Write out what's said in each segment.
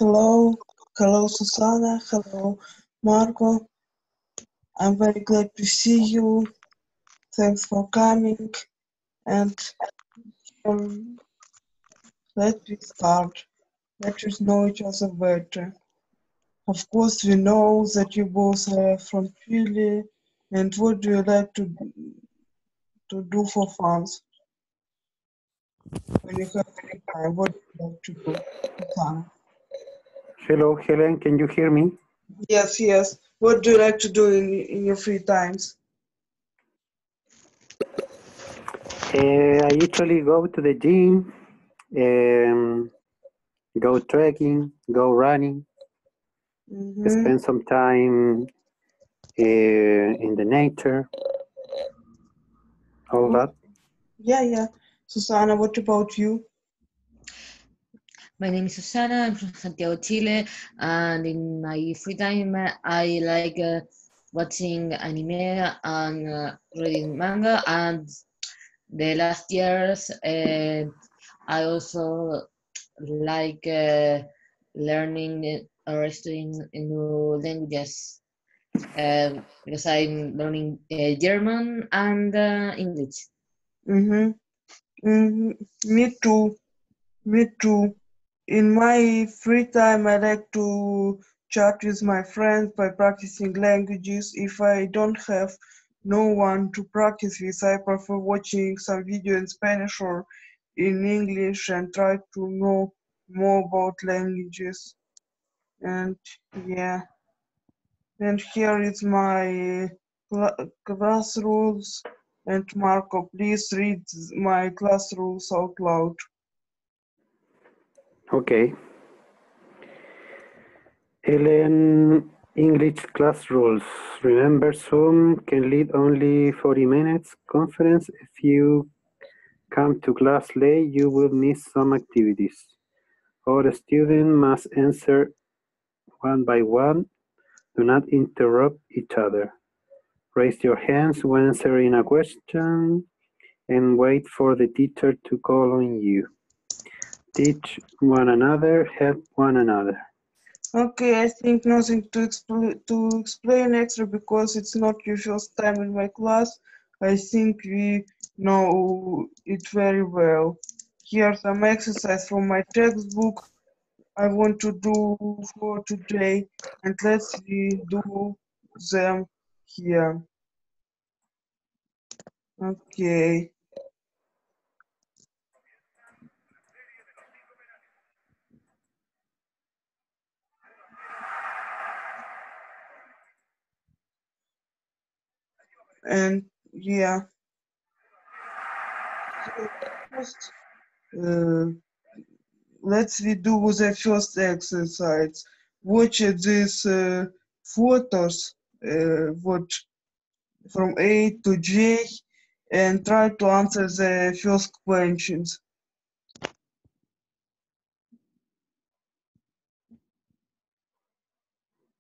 Hello, hello Susanna, hello Marco. I'm very glad to see you. Thanks for coming. And um, let me start. Let us know each other better. Of course, we know that you both are from Chile. And what do you like to do for fun when you have free time? What do you like to do, Susanna? Hello, Helen, can you hear me? Yes, yes. What do you like to do in your free times? I usually go to the gym, go trekking, go running, Mm-hmm. spend some time in the nature, all that. Yeah, yeah. Susanna, what about you? My name is Susana. I'm from Santiago, Chile, and in my free time, I like watching anime and reading manga. And the last years, I also like learning or studying new languages because I'm learning German and English. Mm-hmm. Mm-hmm. Me too. Me too. In my free time, I like to chat with my friends by practicing languages. If I don't have no one to practice with, I prefer watching some video in Spanish or in English and try to know more about languages. And yeah, and here is my class rules. And Marco, please read my class rules out loud. Okay. Helen, English class rules. Remember, Zoom can lead only 40 minutes conference. If you come to class late, you will miss some activities. All students must answer one by one. Do not interrupt each other. Raise your hands when answering a question and wait for the teacher to call on you. Teach one another, help one another. Okay, I think nothing to explain extra because it's not your first time in my class. I think we know it very well. Here's some exercise from my textbook I want to do for today, and let's we do them here. Okay. And yeah, so first, uh, let's we do the first exercise. Watch these photos, what from A to J, and try to answer the first questions.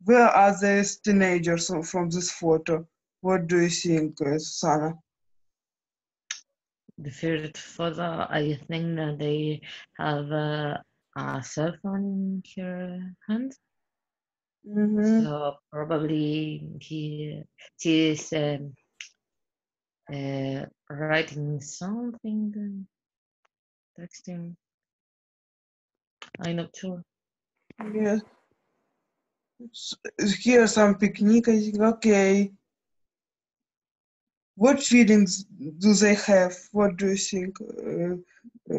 Where are these teenagers from this photo? What do you think, Susanna? The first photo, I think that they have a cell phone in her hand. Mm-hmm. So probably she is writing something, texting. I'm not sure. Yes. Here some picnic, I think. Okay. What feelings do they have? What do you think,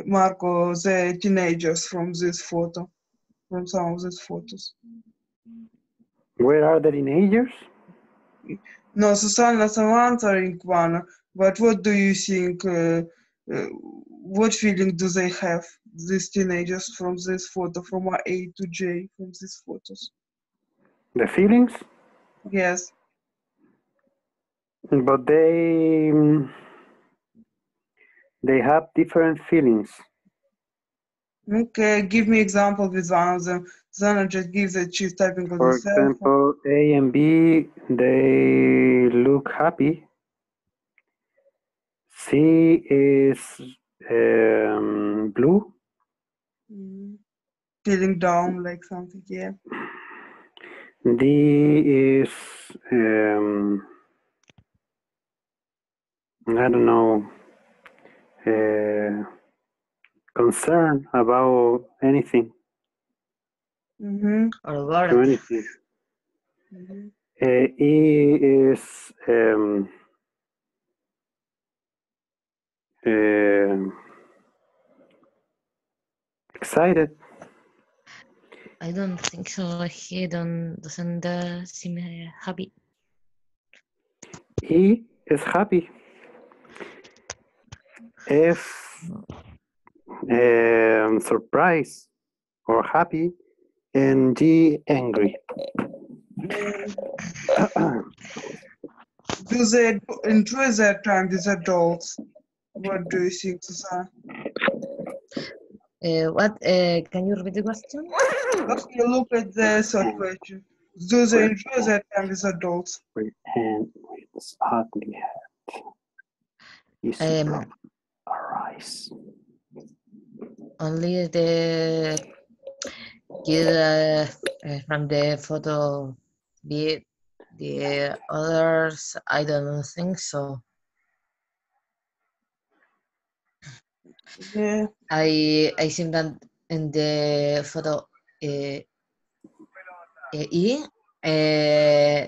Marco, the teenagers from this photo, from some of these photos? Where are the teenagers? No, Susanna's answering one, but what do you think? What feeling do they have, these teenagers from this photo, from A to J, from these photos? The feelings? Yes. But they have different feelings. Okay, give me example with one of them. Susanna just gives that she's typing on the For cell phone. example, A and B, they look happy. C is blue. Mm. feeling down, like something. Yeah. D is I don't know, concern about anything Mm-hmm. Or to worried. anything. Mm-hmm. E is excited. I don't think so. He doesn't seem happy. E is happy. F surprise or happy, and G angry. Do they enjoy their time with adults? What do you think, Susan? What? Can you repeat the question? Okay, look at the third question. Do they enjoy their time with adults? And with this ugly hat, easy Um, problem arise. Only the kid from the photo. The others, I don't think so. Yeah. I think that in the photo E,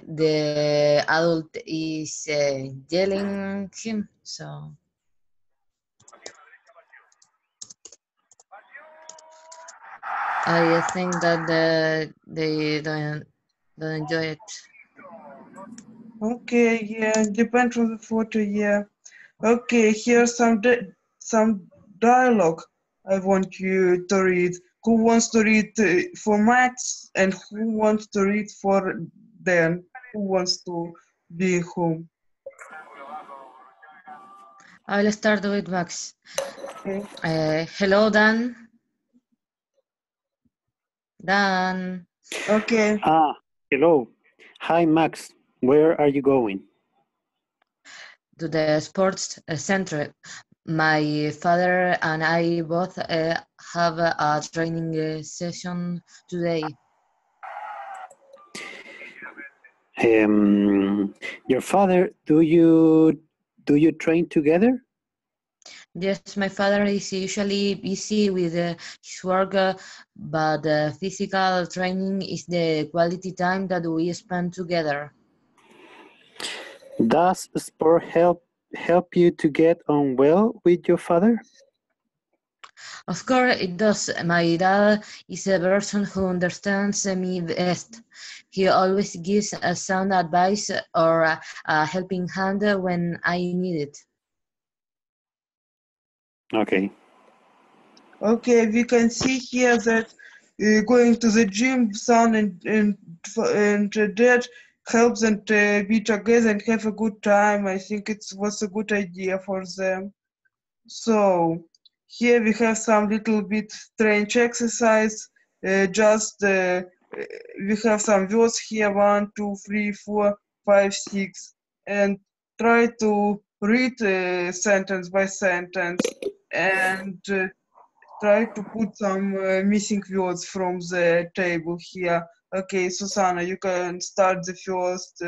the adult is yelling him. So I think that they don't enjoy it. Okay, yeah, depends on the photo, yeah. Okay, here's some dialogue I want you to read. Who wants to read for Max and who wants to read for Dan? Who wants to be whom? I'll start with Max. Okay. Hello, Dan. Dan. Okay. Hello. Hi, Max. Where are you going? To the sports center. My father and I both have a training session today. Your father, do you train together? Yes, my father is usually busy with his work, but physical training is the quality time that we spend together. Does sport help you to get on well with your father? Of course, it does. My dad is a person who understands me best. He always gives a sound advice or a helping hand when I need it. Okay. Okay, we can see here that going to the gym, son and dad helps and be together and have a good time. I think it was a good idea for them. So here we have some little bit strange exercise. We have some words here: 1, 2, 3, 4, 5, 6, and try to read sentence by sentence and try to put some missing words from the table here. Okay, Susanna, you can start the first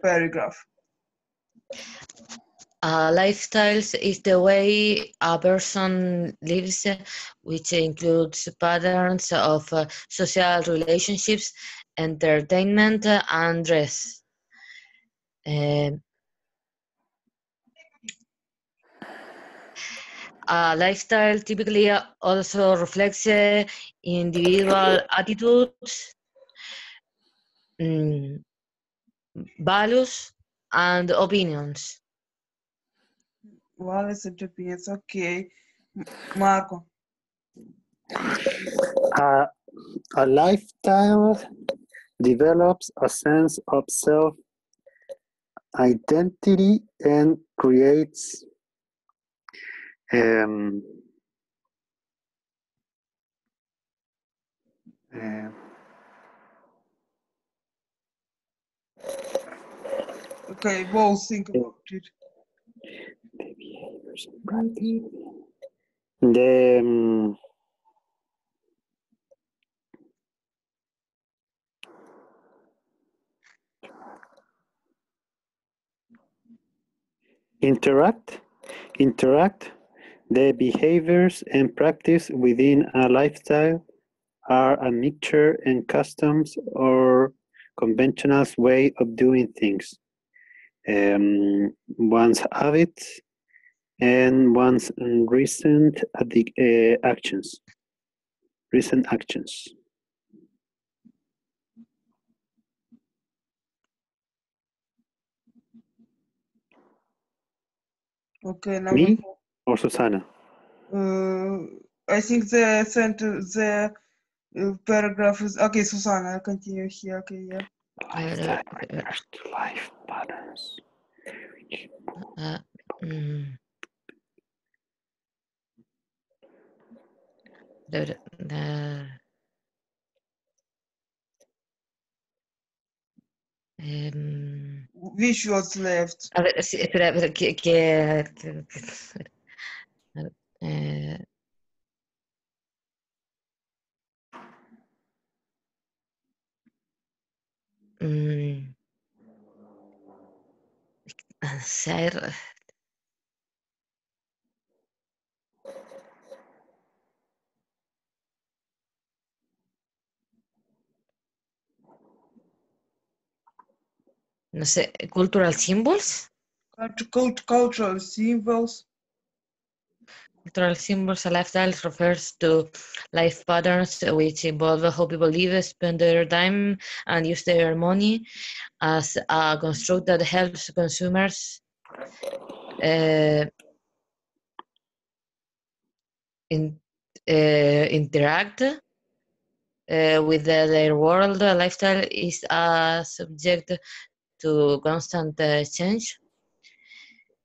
paragraph. Lifestyles is the way a person lives, which includes patterns of social relationships, entertainment, and dress. Um, A lifestyle typically also reflects individual attitudes, mm, values, and opinions. Wallace and opinions. Okay, Marco. Uh, a lifestyle develops a sense of self identity and creates um, uh, Okay, both think about it. the behaviors and practices. The Interact. The behaviors and practice within a lifestyle are a mixture and customs or conventional way of doing things. One's habits and one's recent actions. Recent actions. Okay, number Me 4. or Susana? I think the sentence, the paragraph is okay. Susanna, continue here. Okay, yeah. Lifestyle refers to life patterns. Which was left? A ver, sí, espera, hacer. No sé, cultural symbols. Cultural symbols. Cultural symbols and lifestyles refers to life patterns which involve how people live, spend their time, and use their money as a construct that helps consumers interact with their world. Lifestyle is subject to constant change.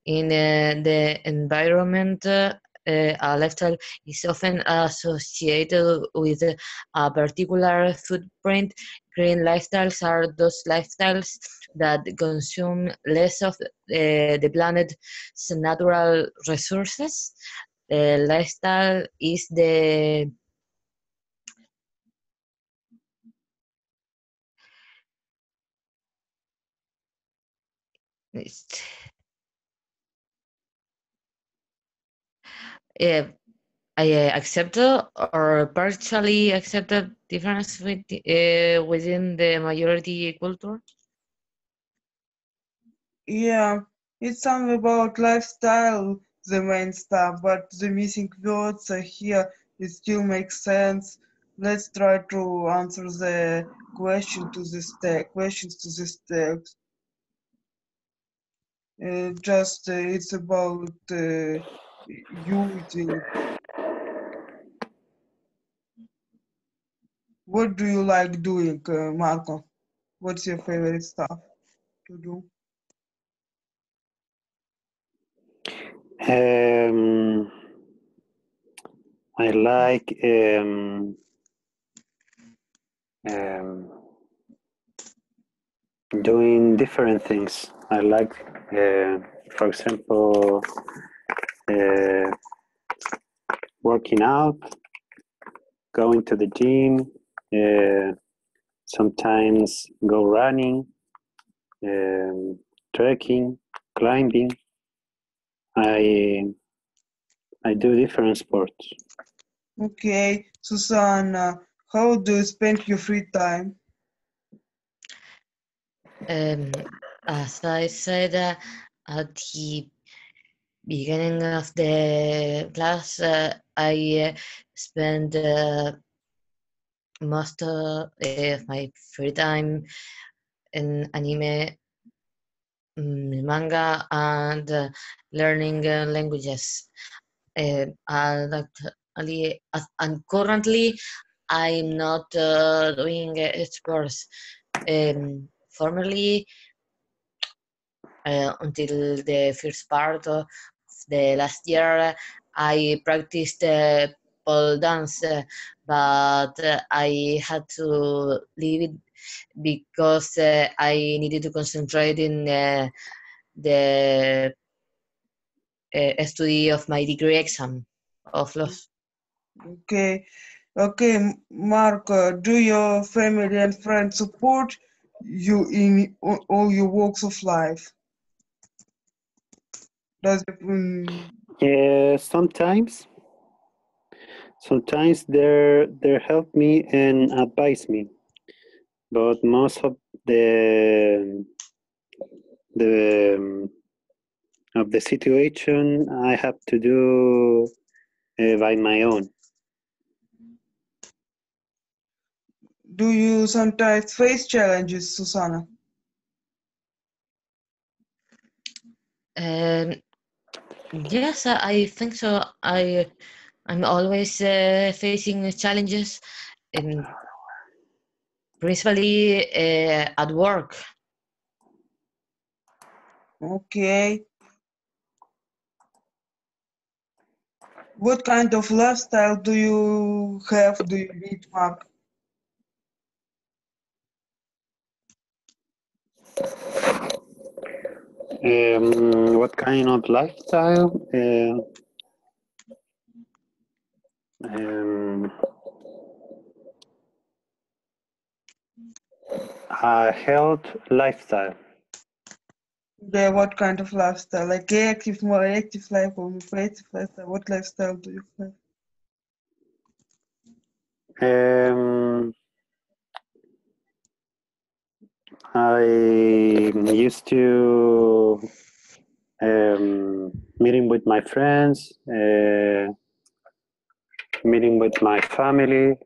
In the environment, a lifestyle is often associated with a particular footprint. Green lifestyles are those lifestyles that consume less of the planet's natural resources. The lifestyle is the I accept or partially accept the difference within the majority culture. Yeah, it's something about lifestyle, the main stuff, but the missing words are here. It still makes sense. Let's try to answer the questions to this text. It's about you eating. What do you like doing, Marco? What's your favorite stuff to do? I like doing different things. I like, for example, working out, going to the gym, sometimes go running, trekking, climbing. I do different sports. Okay, Susanna, how do you spend your free time? As I said at the beginning of the class, I spend most of my free time in anime, manga, and learning languages. And currently, I'm not doing sports. Formerly, until the first part of the last year, I practiced pole dance, but I had to leave it because I needed to concentrate in the study of my degree exam of laws. Okay, Mark, do your family and friends support you in all your walks of life? Does Sometimes they help me and advise me, but most of the the of the situation I have to do by my own. do you sometimes face challenges, Susanna? Yes, I think so. I'm always facing challenges, principally at work. Okay. What kind of lifestyle do you have? Do you lead, Mark? What kind of lifestyle? A health lifestyle. Yeah, what kind of lifestyle? Like active, more active life or more passive lifestyle? What lifestyle do you have? I used to meeting with my friends, meeting with my family.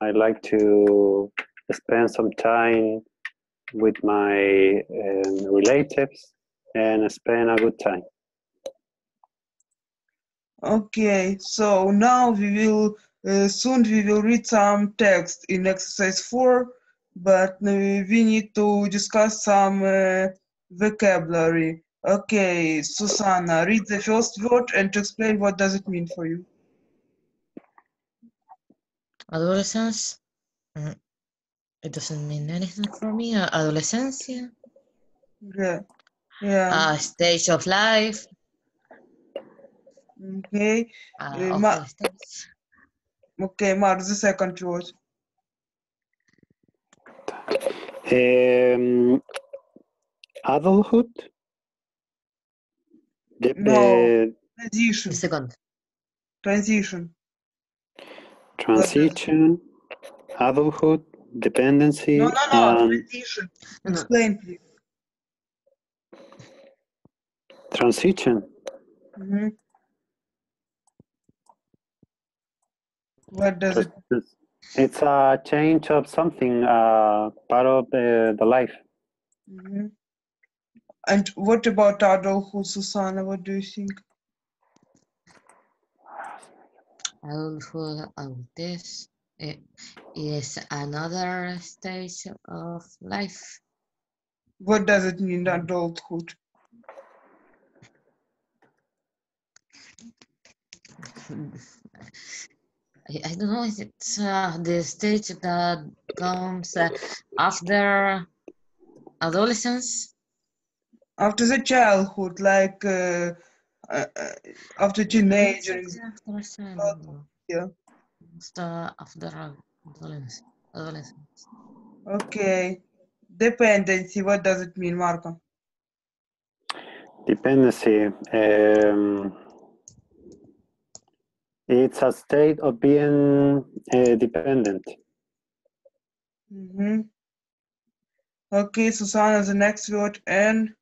I like to spend some time with my relatives and spend a good time. Okay, so now we will soon we will read some text in exercise 4, but we need to discuss some vocabulary. Okay, Susanna, read the first word and explain what does it mean for you. Adolescence. It doesn't mean anything for me. Adolescencia. Yeah, yeah. A stage of life. Okay, Of the stage. okay, Mark, the second word. Adulthood. No, The transition. second. Transition. Transition, adulthood, dependency, No, and transition. No, no. Explain, please. transition. What does it? It's a change of something, part of the life. And what about adulthood, Susanna? What do you think? Adulthood, adultez is another stage of life. What does it mean, adulthood? I don't know. It's the stage that comes after adolescence. After the childhood, like after teenager. Yeah. After adolescence. Okay. Dependency. What does it mean, Marco? Dependency. It's a state of being dependent. Okay, Susanna, the next word, and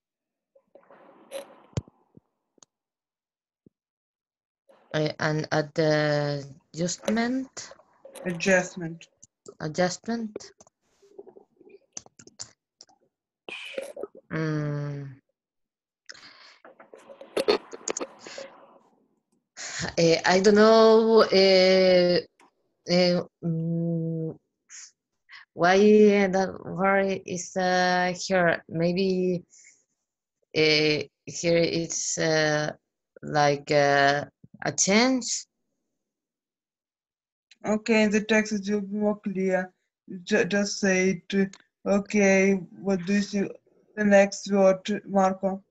And adjustment. adjustment. Adjustment. I don't know why that word is here. Maybe here it's like a change. Okay, the text is will be more clear. Just say it. Okay, what do you think? The next word, Marco.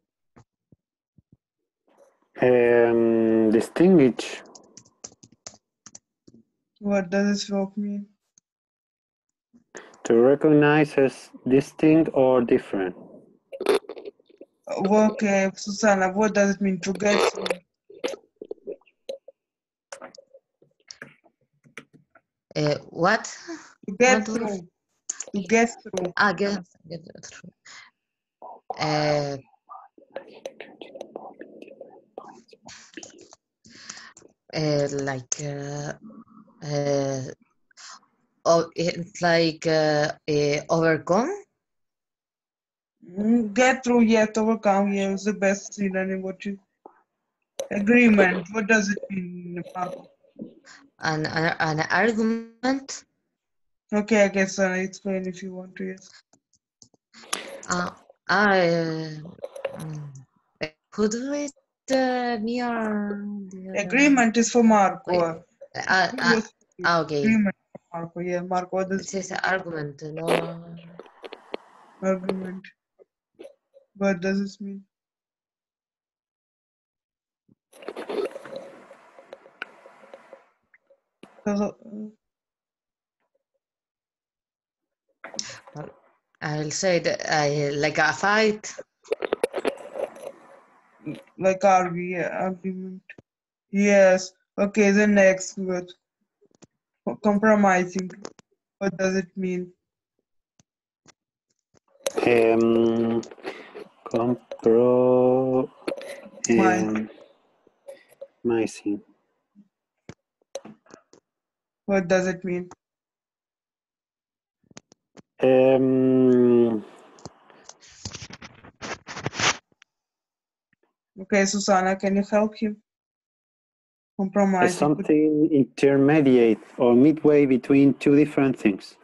Distinguish. What does this word mean? To recognize as distinct or different. Okay, Susanna, what does it mean to get through? What? To get What was? through. To get through. Get through. Like it's like overcome. Get through, yet overcome, yeah, is the best synonym. What you agreement? What does it mean, Marco? An argument. Okay, I guess I'll explain if you want to. Yes. Who do it? Me or the other? Agreement is for Marco. Wait. Okay. Agreement for Marco. Yeah, Marco. What does It says argument, no. argument? What does this mean? I'll say that like a fight. Like argue, yeah, argument. Yes. Okay, the next word. Compromising. What does it mean? Compromising. What does it mean? Okay, Susanna, can you help him? Compromising. Something intermediate or midway between two different things.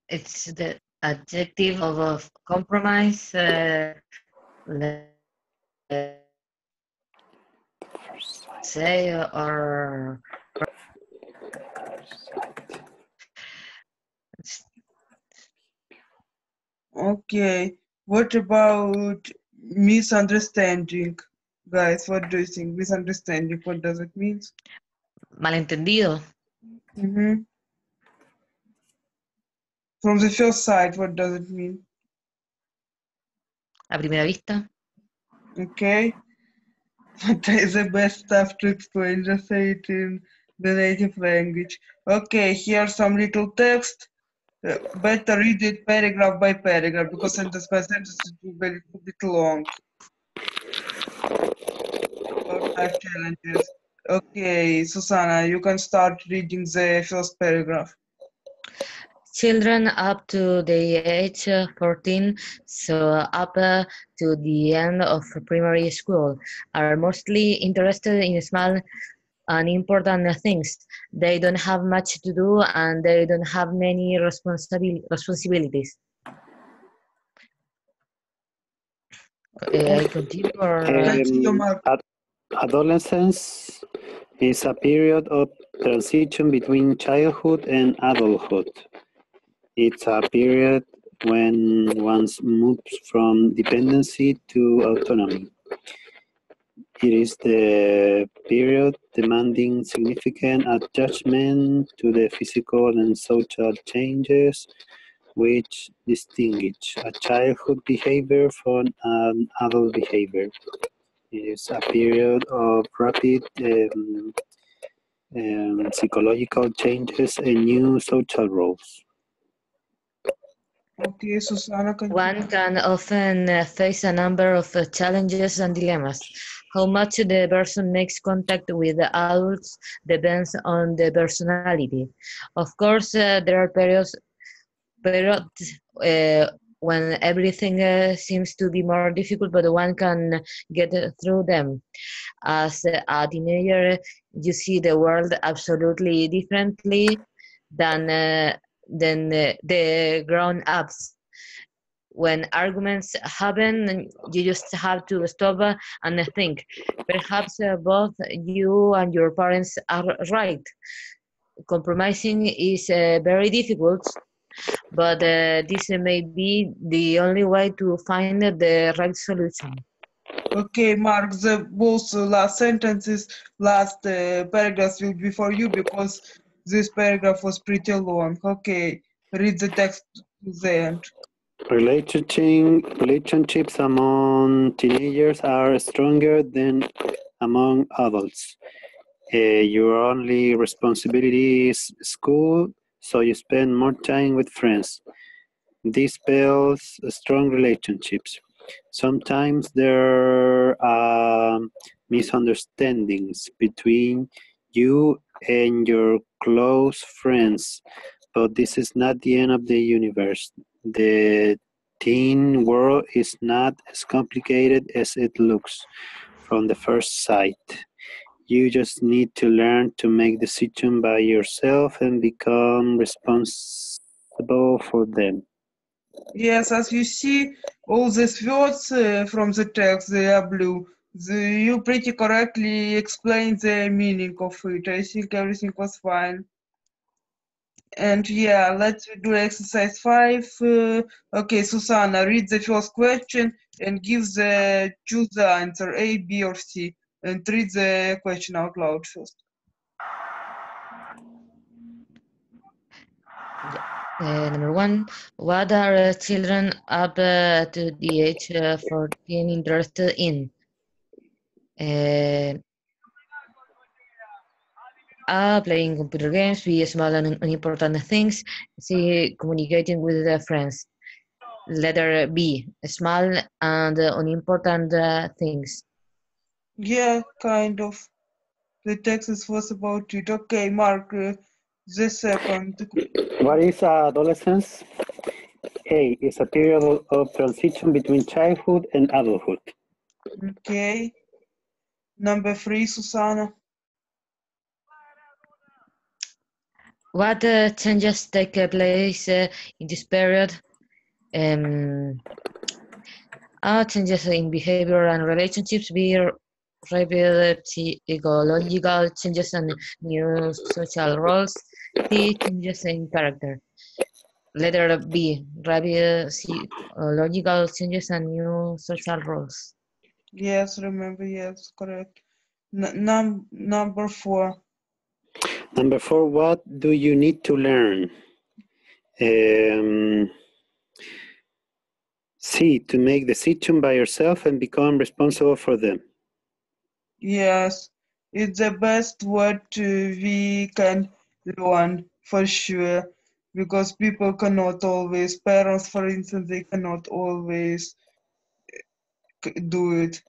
It's the adjective of compromise. Say or okay. What about misunderstanding? Guys, what do you think? Misunderstanding, what does it mean? malentendido. From the first sight, what does it mean? A primera vista. Okay. What is the best stuff to explain? Just say it in the native language. Okay, here's some little text. Better read it paragraph by paragraph because sentence by sentence it will be a little bit long. Life challenges. Okay, Susanna, you can start reading the first paragraph. Children up to the age of 14, so up to the end of primary school, are mostly interested in small and important things. They don't have much to do and they don't have many responsibilities. I continue or... Adolescence is a period of transition between childhood and adulthood. It's a period when one moves from dependency to autonomy. It is the period demanding significant adjustment to the physical and social changes which distinguish a childhood behavior from an adult behavior. It is a period of rapid psychological changes and new social roles. Okay, Susanna, one can often face a number of challenges and dilemmas. How much the person makes contact with the adults depends on the personality. Of course, there are periods when everything seems to be more difficult, but one can get through them. As a teenager, you see the world absolutely differently than the grown-ups. When arguments happen, you just have to stop and think. Perhaps both you and your parents are right. Compromising is very difficult, but this may be the only way to find the right solution. Okay, Mark, the both last sentences, last paragraphs will be for you because this paragraph was pretty long. Okay, read the text to the end. Relationships among teenagers are stronger than among adults. Your only responsibility is school, so you spend more time with friends. This builds strong relationships. Sometimes there are misunderstandings between you and your close friends, but this is not the end of the universe. The teen world is not as complicated as it looks from the first sight. You just need to learn to make decisions by yourself and become responsible for them. Yes, as you see, all these words from the text, they are blue. You pretty correctly explained the meaning of it. I think everything was fine. And yeah, let's do exercise 5. Okay, Susanna, read the first question and choose the answer A, B, or C. And read the question out loud first. Number 1, what are children up to the age 14 interested in? A, playing computer games. B, small and unimportant things. C, communicating with their friends. Letter B, small and unimportant things. Yeah, kind of. The text was about it. Okay, Mark, the second. What is adolescence? A is a period of transition between childhood and adulthood. Okay. Number 3, Susanna. What changes take place in this period? A, changes in behavior and relationships. B, rapid ecological changes and new social roles. C, changes in character. Letter B, rapid psychological changes and new social roles. Yes, remember, yes, correct. Number 4. Number 4, what do you need to learn? C, to make decisions by yourself and become responsible for them. Yes, it's the best word we can learn for sure, because people cannot always, parents, for instance, they cannot always do it.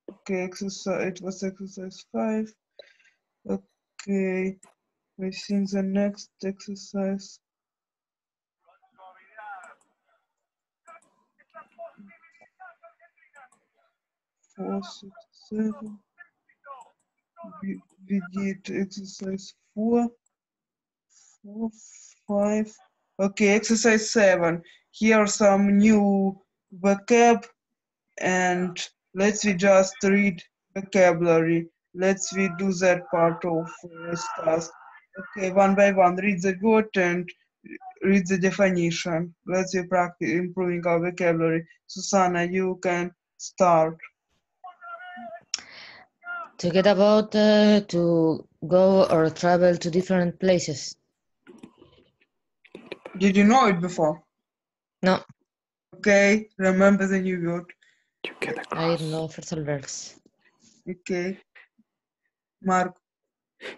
Okay, it was exercise 5. Okay, I think the next exercise. Four, 6, 7. We did exercise 4, 5. Okay, exercise 7. Here are some new vocab, and let's we just read vocabulary. Let's we do that part of this task. Okay, one by one, read the word and read the definition. Let's we practice improving our vocabulary. Susanna, you can start. To get about, to go or travel to different places. Did you know it before? No. Okay, remember the new word. I don't know first verbs. Okay. Mark.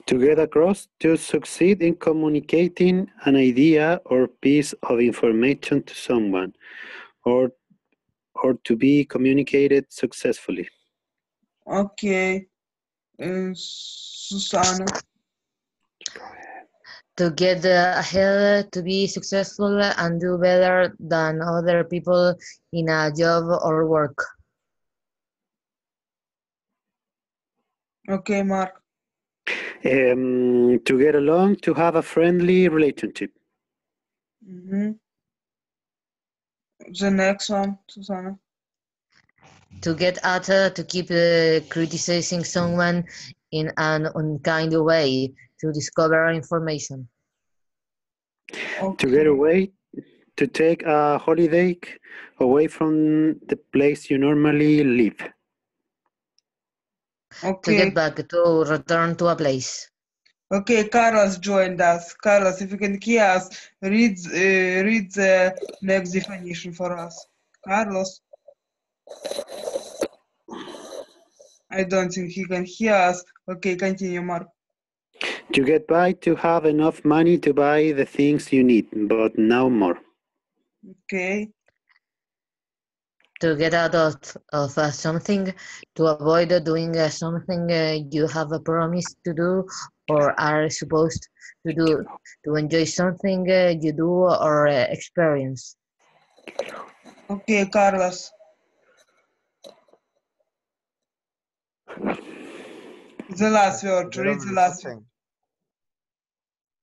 To get across, to succeed in communicating an idea or piece of information to someone, or to be communicated successfully. Okay. Susanna. To get ahead, to be successful and do better than other people in a job or work. Okay, Mark. To get along, to have a friendly relationship. The next one, Susanna. To get at, to keep criticizing someone in an unkind way, to discover information. Okay. To get away, to take a holiday away from the place you normally live. Okay. To get back, to return to a place. Okay, Carlos joined us. Carlos, if you can hear us, read the next definition for us. Carlos. I don't think he can hear us. Okay, continue, Mark. To get by, to have enough money to buy the things you need, but no more. Okay. To get out of something, to avoid doing something you have a promise to do or are supposed to do, to enjoy something you do or experience. Okay, Carlos. The last word. To get Read over the last word. something.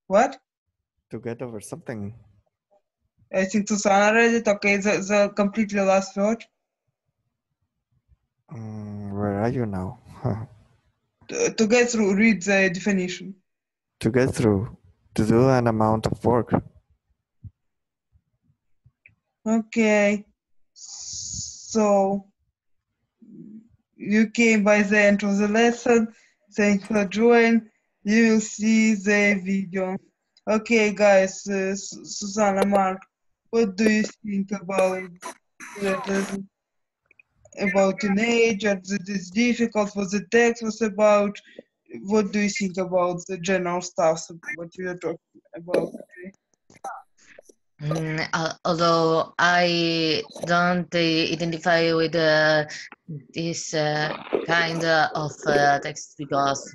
What? To get over something. I think Susanna read it. Okay, the completely last word. Where are you now? To get through, read the definition. To get through. To do an amount of work. Okay. So you came by the end of the lesson. Thanks for joining. You will see the video. Okay, guys, Susanna, Mark, what do you think about teenage? That it's difficult? What the text was about? What do you think about the general stuff? What we are talking about today? Although I don't identify with this kind of text because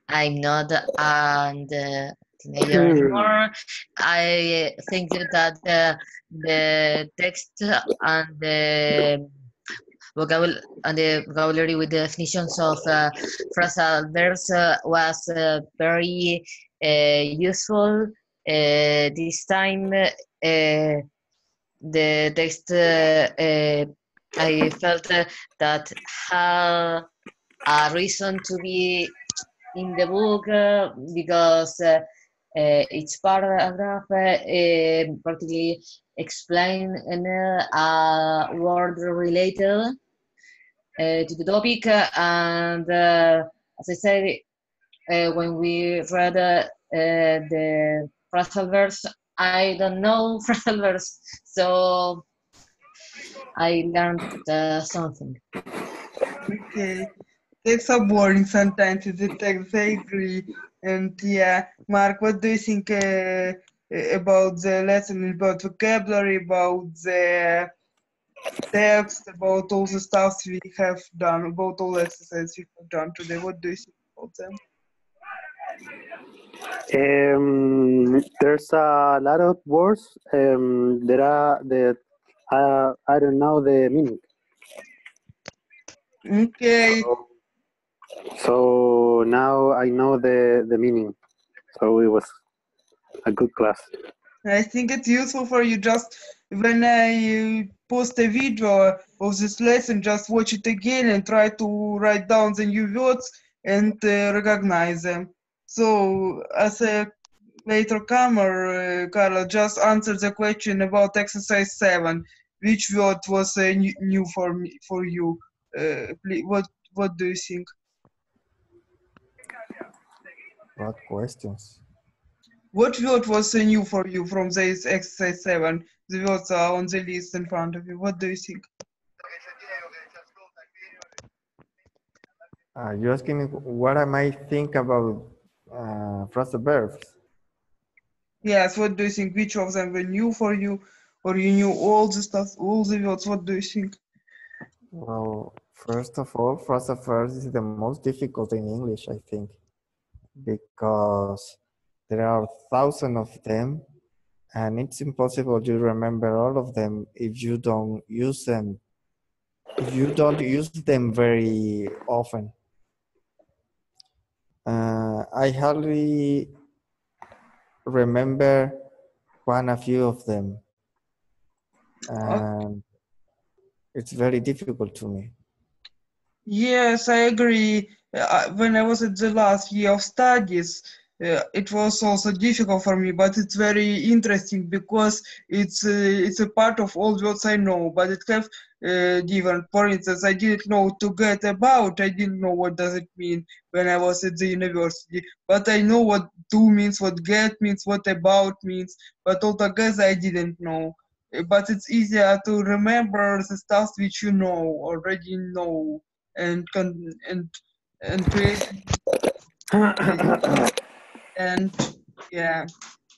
I'm not a teenager anymore. I think that the text and the vocabulary with the definitions of phrasal verbs was very useful. This time, the text I felt that had a reason to be in the book because each paragraph particularly explain a word related to the topic, and as I said, when we read the phrasal verbs, I don't know phrasal verbs, so I learned something. Okay. Texts are boring sometimes with the text, I agree. And yeah, Mark, what do you think about the lesson, about vocabulary, about the text, about all the stuff we have done, about all the exercises we have done today? What do you think about them? There's a lot of words that are that I don't know the meaning. Okay. So now I know the meaning. So it was a good class. I think it's useful for you just when I post a video of this lesson, just watch it again and try to write down the new words and recognize them. So as a later comer, Carla, just answer the question about exercise 7. Which word was new for you? Please, what do you think? What questions? What word was new for you from this exercise 7? The words are on the list in front of you. What do you think? You're asking me what I might think about phrasal verbs. Yes, what do you think? Which of them were new for you? Or you knew all the stuff, all the words? What do you think? Well, first of all, phrasal verbs is the most difficult in English, I think, because there are thousands of them, and it's impossible to remember all of them if you don't use them. If you don't use them very often. I hardly remember a few of them, and it's very difficult to me. Yes, I agree. When I was at the last year of studies, it was also difficult for me, but it's very interesting because it's a part of all words I know, but it have different. For instance, I didn't know to get about. I didn't know what does it mean when I was at the university. But I know what to means, what get means, what about means. But altogether, I didn't know. But it's easier to remember the stuff which you know already know and create and yeah.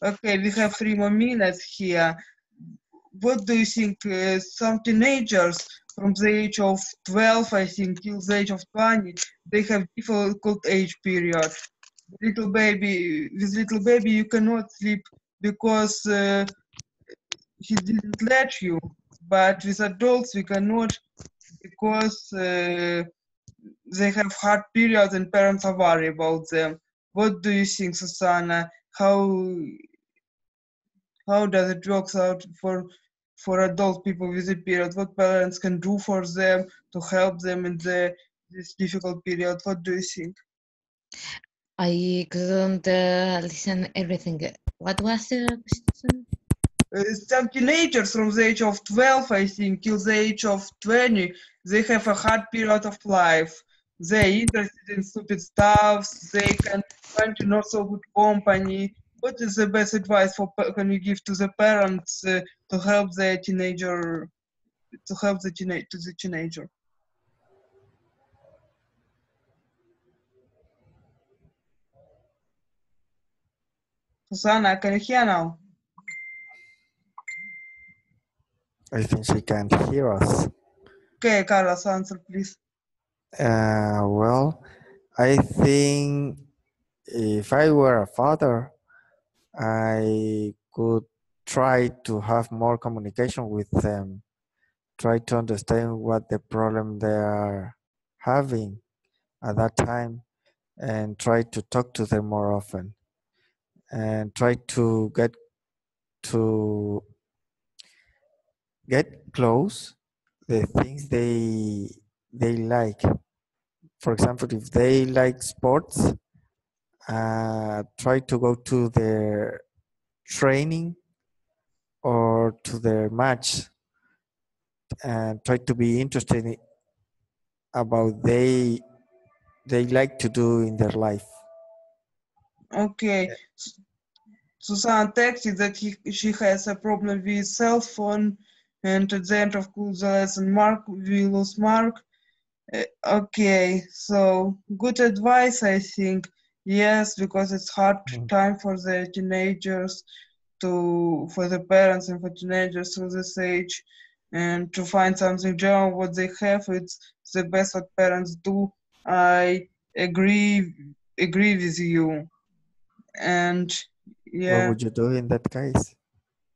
Okay, we have 3 more minutes here. What do you think? Some teenagers from the age of 12, I think, till the age of 20, they have difficult age period. With little baby, you cannot sleep because he didn't let you. But with adults, we cannot because they have hard periods and parents are worried about them. What do you think, Susanna? How does it work out for adult people with a period? What parents can do for them to help them in this difficult period? What do you think? I couldn't listen everything. What was the question? Some teenagers from the age of 12, I think, till the age of 20, they have a hard period of life. They're interested in stupid stuff. They can find not so good company. What is the best advice can you give to the parents to help their teenager to help the teenager? Susanna, can you hear now? I think she can't hear us. Okay, Carlos, answer please. Well, I think if I were a father, I could try to have more communication with them, try to understand what the problem they are having at that time, and try to talk to them more often, and try to get close the things they like. For example, if they like sports, try to go to their training or to their match, and try to be interested in about they like to do in their life. Okay. Susanna texted that she has a problem with cell phone, and at the end of the lesson, we lose Mark. Okay, so good advice, I think. Yes, because it's hard time for the teenagers for the parents and for teenagers through this age, and to find something general what they have. It's the best what parents do. I agree with you, and What yeah. would you do in that case?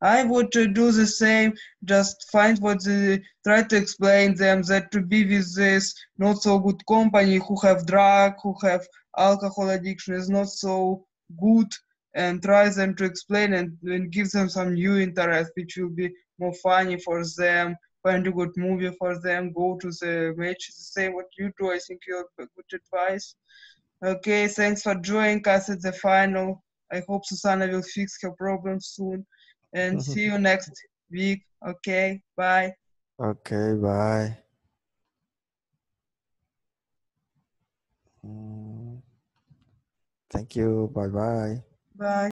I would do the same, just find try to explain them that to be with this not so good company who have drug, who have alcohol addiction is not so good, and try them to explain and give them some new interest which will be more funny for them, find a good movie for them, go to the match, the same what you do. I think you're good advice. Okay, thanks for joining us at the final. I hope Susanna will fix her problem soon. And see you next week. Okay, bye. Okay, bye. Thank you. Bye bye. Bye.